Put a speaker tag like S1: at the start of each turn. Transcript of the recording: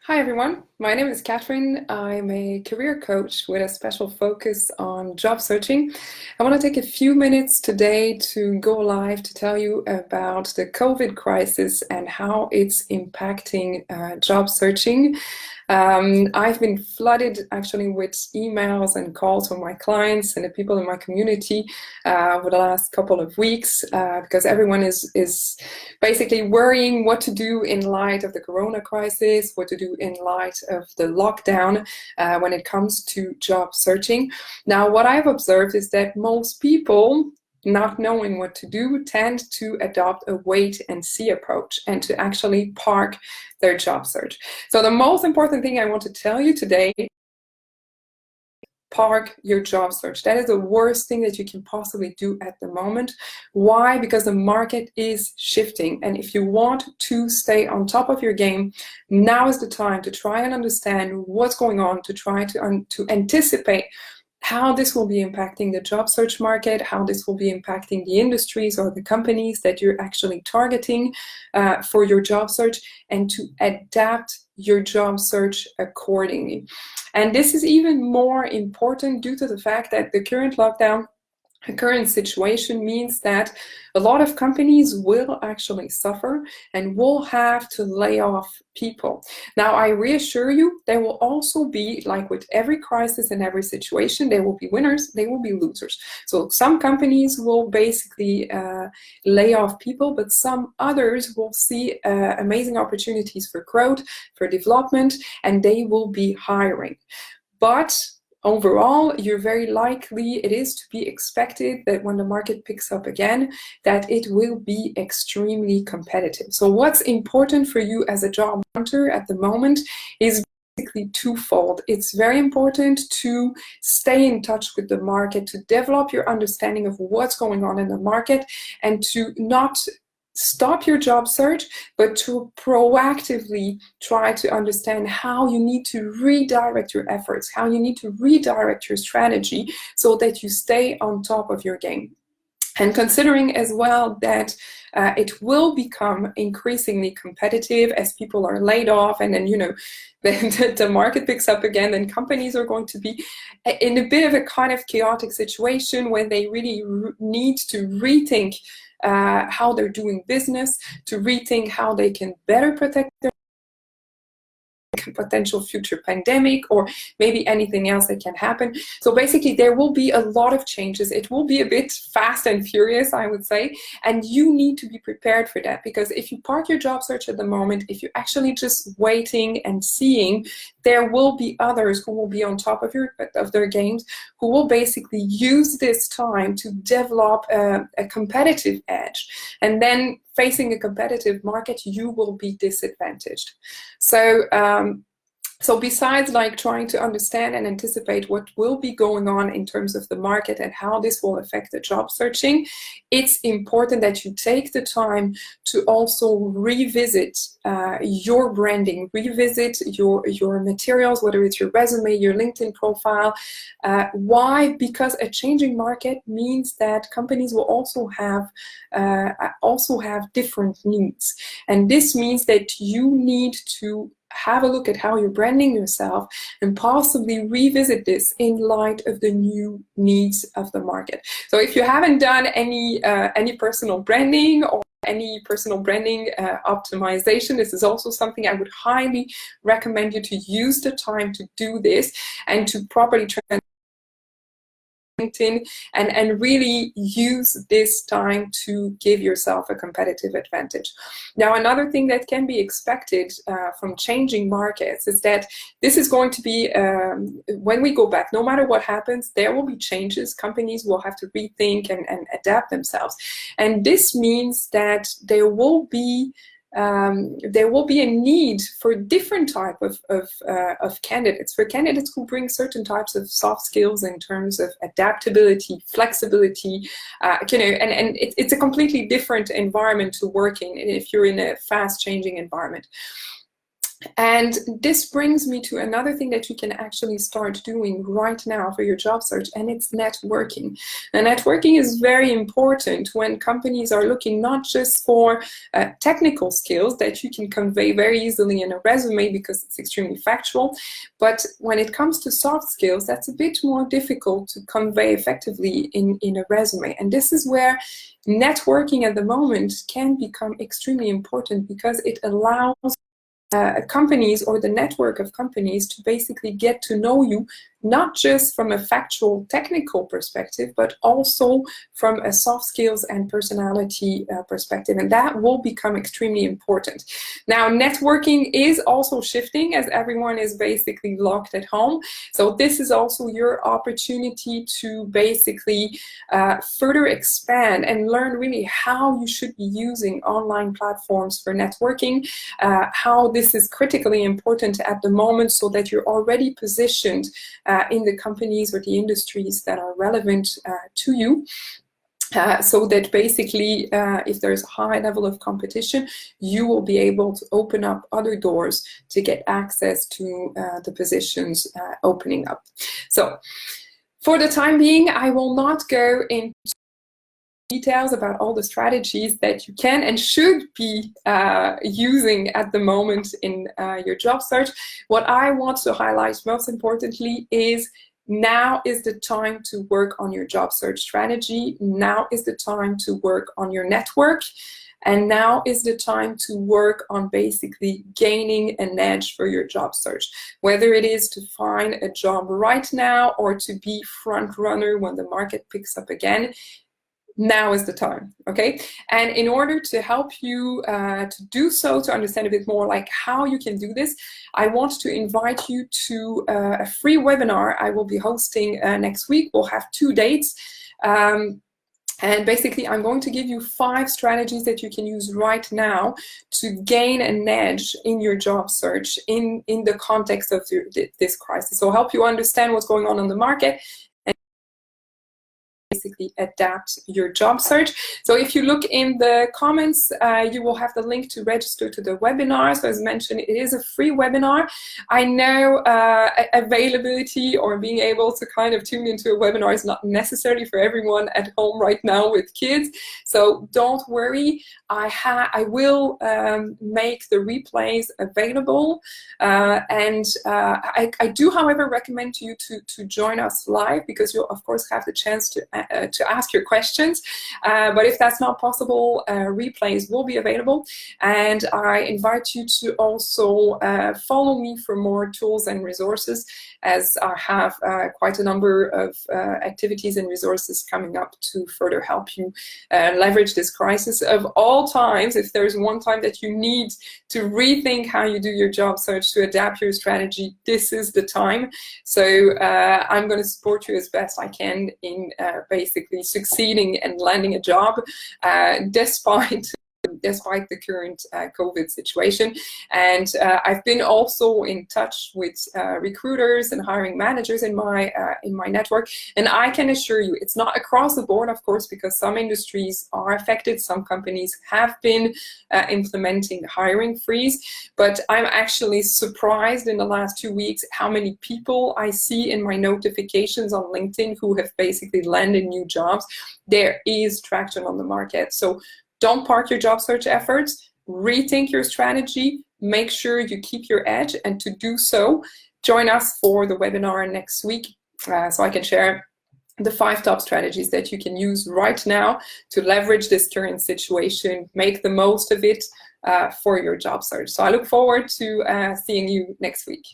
S1: Hi everyone, my name is Catherine. I'm a career coach with a special focus on job searching. I want to take a few minutes today to go live to tell you about the COVID crisis and how it's impacting job searching. I've been flooded actually with emails and calls from my clients and the people in my community over the last couple of weeks because everyone is basically worrying what to do in light of the corona crisis, what to do in light of the lockdown when it comes to job searching. Now, what I've observed is that most people, not knowing what to do, tend to adopt a wait and see approach and to actually park their job search. So the most important thing I want to tell you today, park your job search. That is the worst thing that you can possibly do at the moment. Why? Because the market is shifting. And if you want to stay on top of your game, now is the time to try and understand what's going on, to try to anticipate how this will be impacting the job search market, how this will be impacting the industries or the companies that you're actually targeting for your job search, and to adapt your job search accordingly. And this is even more important due to the fact that the current lockdown, the current situation means that a lot of companies will actually suffer and will have to lay off people. Now, I reassure you, there will also be, like with every crisis and every situation, there will be winners, there will be losers. So some companies will basically lay off people, but some others will see amazing opportunities for growth, for development, and they will be hiring. But overall, you're very likely, it is to be expected that when the market picks up again, that it will be extremely competitive. So what's important for you as a job hunter at the moment is basically twofold. It's very important to stay in touch with the market, to develop your understanding of what's going on in the market, and to not stop your job search, but to proactively try to understand how you need to redirect your efforts, how you need to redirect your strategy so that you stay on top of your game. And considering as well that it will become increasingly competitive as people are laid off, and then, the market picks up again, then companies are going to be in a bit of a kind of chaotic situation where they really need to rethink how they're doing business, to rethink how they can better protect their potential future pandemic or maybe anything else that can happen. So basically there will be a lot of changes. It will be a bit fast and furious, I would say, and you need to be prepared for that, because if you park your job search at the moment, if you're actually just waiting and seeing, there will be others who will be on top of their games, who will basically use this time to develop a competitive edge. And then facing a competitive market, you will be disadvantaged. So besides like trying to understand and anticipate what will be going on in terms of the market and how this will affect the job searching, it's important that you take the time to also revisit your branding, revisit your materials, whether it's your resume, your LinkedIn profile. Why? Because a changing market means that companies will also have different needs. And this means that you need to have a look at how you're branding yourself and possibly revisit this in light of the new needs of the market. So if you haven't done any personal branding or any personal branding optimization, this is also something I would highly recommend you to use the time to do this and to properly LinkedIn and really use this time to give yourself a competitive advantage. Now, another thing that can be expected from changing markets is that this is going to be, when we go back, no matter what happens, there will be changes. Companies will have to rethink and adapt themselves. And this means that there will be a need for different type of candidates, for candidates who bring certain types of soft skills in terms of adaptability, flexibility, and it's a completely different environment to work in if you're in a fast changing environment. And this brings me to another thing that you can actually start doing right now for your job search, and it's networking. And networking is very important when companies are looking not just for technical skills that you can convey very easily in a resume because it's extremely factual, but when it comes to soft skills, that's a bit more difficult to convey effectively in a resume. And this is where networking at the moment can become extremely important, because it allows companies or the network of companies to basically get to know you, not just from a factual technical perspective, but also from a soft skills and personality perspective. And that will become extremely important. Now, networking is also shifting as everyone is basically locked at home. So this is also your opportunity to basically further expand and learn really how you should be using online platforms for networking, how this is critically important at the moment so that you're already positioned in the companies or the industries that are relevant to you. So that basically, if there's a high level of competition, you will be able to open up other doors to get access to the positions opening up. So for the time being, I will not go into details about all the strategies that you can and should be using at the moment in your job search. What I want to highlight most importantly is now is the time to work on your job search strategy. Now is the time to work on your network. And now is the time to work on basically gaining an edge for your job search, whether it is to find a job right now or to be front runner when the market picks up again. Now is the time, okay? And in order to help you to do so, to understand a bit more like how you can do this, I want to invite you to a free webinar I will be hosting next week. We'll have 2 dates. And basically, I'm going to give you 5 strategies that you can use right now to gain an edge in your job search in the context of this crisis. So help you understand what's going on the market, basically adapt your job search. So if you look in the comments, you will have the link to register to the webinar. So as mentioned, it is a free webinar. I know availability or being able to kind of tune into a webinar is not necessarily for everyone at home right now with kids. So don't worry, I will make the replays available. And I do, however, recommend you to join us live, because you'll of course have the chance to ask your questions. But if that's not possible, replays will be available. And I invite you to also follow me for more tools and resources, as I have quite a number of activities and resources coming up to further help you leverage this crisis. Of all times, if there's one time that you need to rethink how you do your job search, to adapt your strategy, this is the time. So I'm going to support you as best I can in basically succeeding and landing a job despite the current COVID situation. And I've been also in touch with recruiters and hiring managers in my network, and I can assure you it's not across the board, of course, because some industries are affected. Some companies have been implementing hiring freeze, but I'm actually surprised in the last 2 weeks how many people I see in my notifications on LinkedIn who have basically landed new jobs. There is traction on the market. So don't park your job search efforts, rethink your strategy, make sure you keep your edge, and to do so, join us for the webinar next week so I can share the 5 top strategies that you can use right now to leverage this current situation, make the most of it for your job search. So I look forward to seeing you next week.